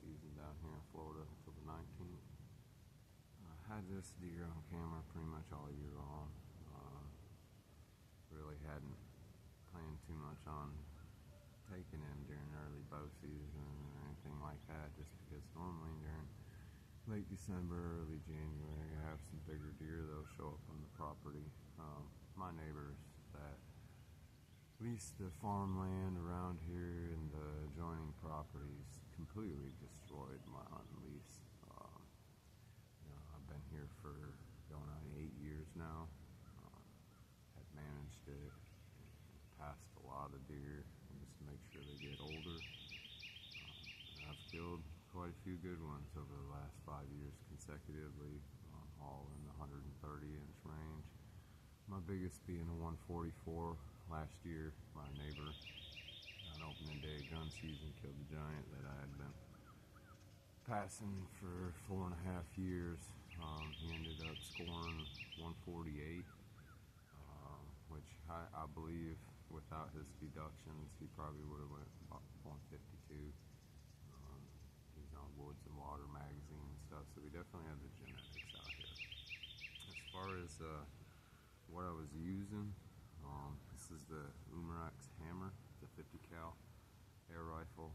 season down here in Florida until the 19th. I had this deer on camera pretty much all year long. Really hadn't planned too much on taking him during early bow season or anything like that, just because normally during late December, early January, I have some bigger deer that'll show up on the property. My neighbors that lease the farmland around here and the adjoining properties completely destroyed my hunting lease. I've been here for going on 8 years now. Have managed it, passed a lot of deer just to make sure they get older. I've killed quite a few good ones over the last 5 years consecutively, all in the 130-inch range. My biggest being a 144 last year. My neighbor on opening day of gun season killed a giant that I had been passing for 4.5 years. He ended up scoring 148, which I believe without his deductions he probably would have went about 152. He's on Woods and Water magazine and stuff, so we definitely have the genetics out here. As far as what I was using, this is the Umarex hammer, the 50 cal air rifle.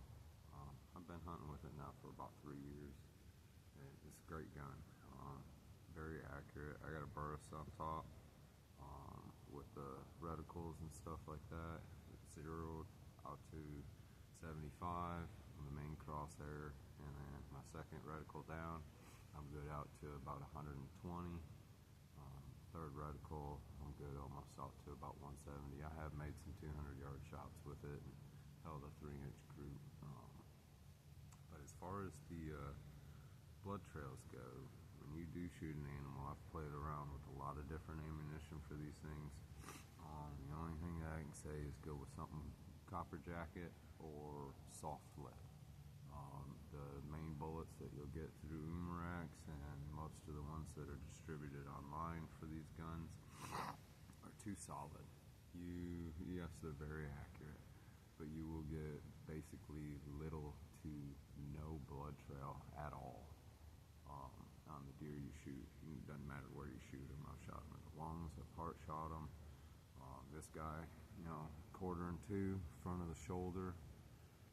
I've been hunting with it now for about 3 years. It's a great gun, very accurate. I got a burst on top with the reticles and stuff like that. It's zeroed out to 75 on the main crosshair, and then my second reticle down, I'm good out to about 120. Third reticle, I'm good almost out to about 170. I have made some 200-yard shots with it and held a 3-inch group. But as far as the blood trails go, when you do shoot an animal, I've played around with a lot of different ammunition for these things. The only thing that I can say is go with something copper jacket or soft lead. The main bullets that you'll get through umarex and most of the ones that are distributed online for these guns are too solid. Yes, they're very accurate, but you will get basically little to no blood trail at all on the deer you shoot. It doesn't matter where you shoot them. I've shot them in the lungs, I've heart shot them. This guy, 1.25 front of the shoulder,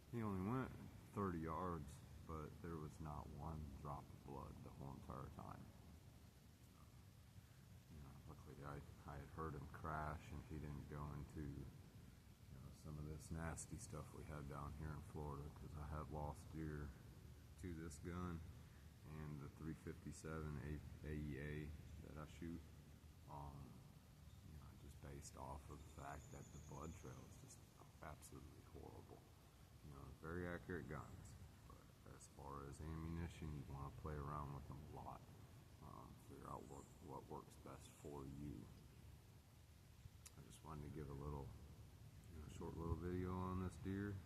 he only went 30 yards, but there was not one drop of blood the whole entire time. Luckily I had heard him crash and he didn't go into some of this nasty stuff we have down here in Florida, because I have lost deer to this gun and the 357 AEA that I shoot, just based off of the fact that the blood trail is just absolutely horrible. Very accurate guns, but as far as ammunition, you want to play around with them a lot. Figure out what works best for you. I just wanted to give a little, short little video on this deer,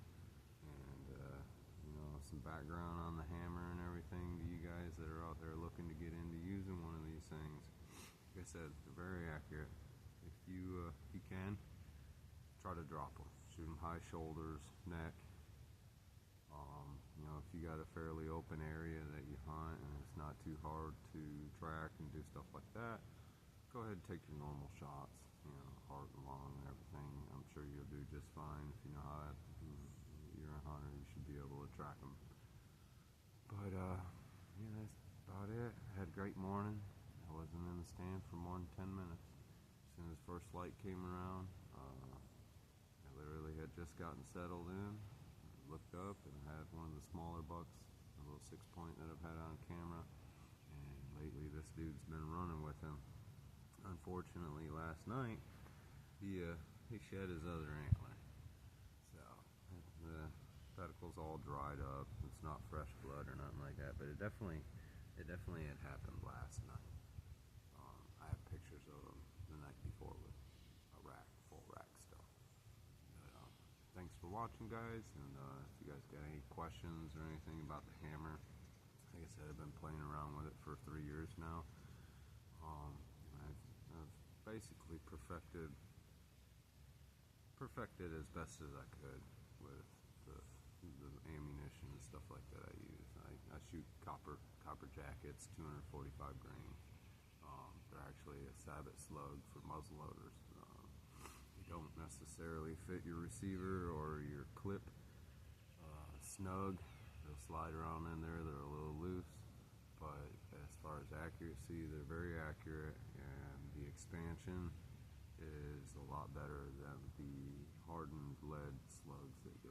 and some background on the hammer and everything to you guys that are out there looking to get into using one of these things. Like I said, they're very accurate. If you can, try to drop them. Shoot them high shoulders, neck. If you got a fairly open area that you hunt and it's not too hard to track and do stuff like that, go ahead and take your normal shots, heart and lung and everything. I'm sure you'll do just fine. If you know how you're a hunter, you should be able to track them. But that's about it. I had a great morning. I wasn't in the stand for more than 10 minutes. As soon as first light came around, I literally had just gotten settled in, looked up and had one of the smaller bucks, a little 6-point that I've had on camera, and lately this dude's been running with him. Unfortunately, last night he shed his other antler, so the pedicle's all dried up. It's not fresh blood or nothing like that, but it definitely had happened last night. I have pictures of him the night before with a full rack stuff. Thanks for watching, guys, and if you guys got any questions or anything about the hammer, like I said, I've been playing around with it for 3 years now. I've basically perfected as best as I could with the ammunition and stuff like that I use. jackets, 245 grain. They're actually a Sabbath slug for muzzleloaders. They don't necessarily fit your receiver or your clip snug. They'll slide around in there. They're a little loose, but as far as accuracy, they're very accurate, and the expansion is a lot better than the hardened lead slugs that go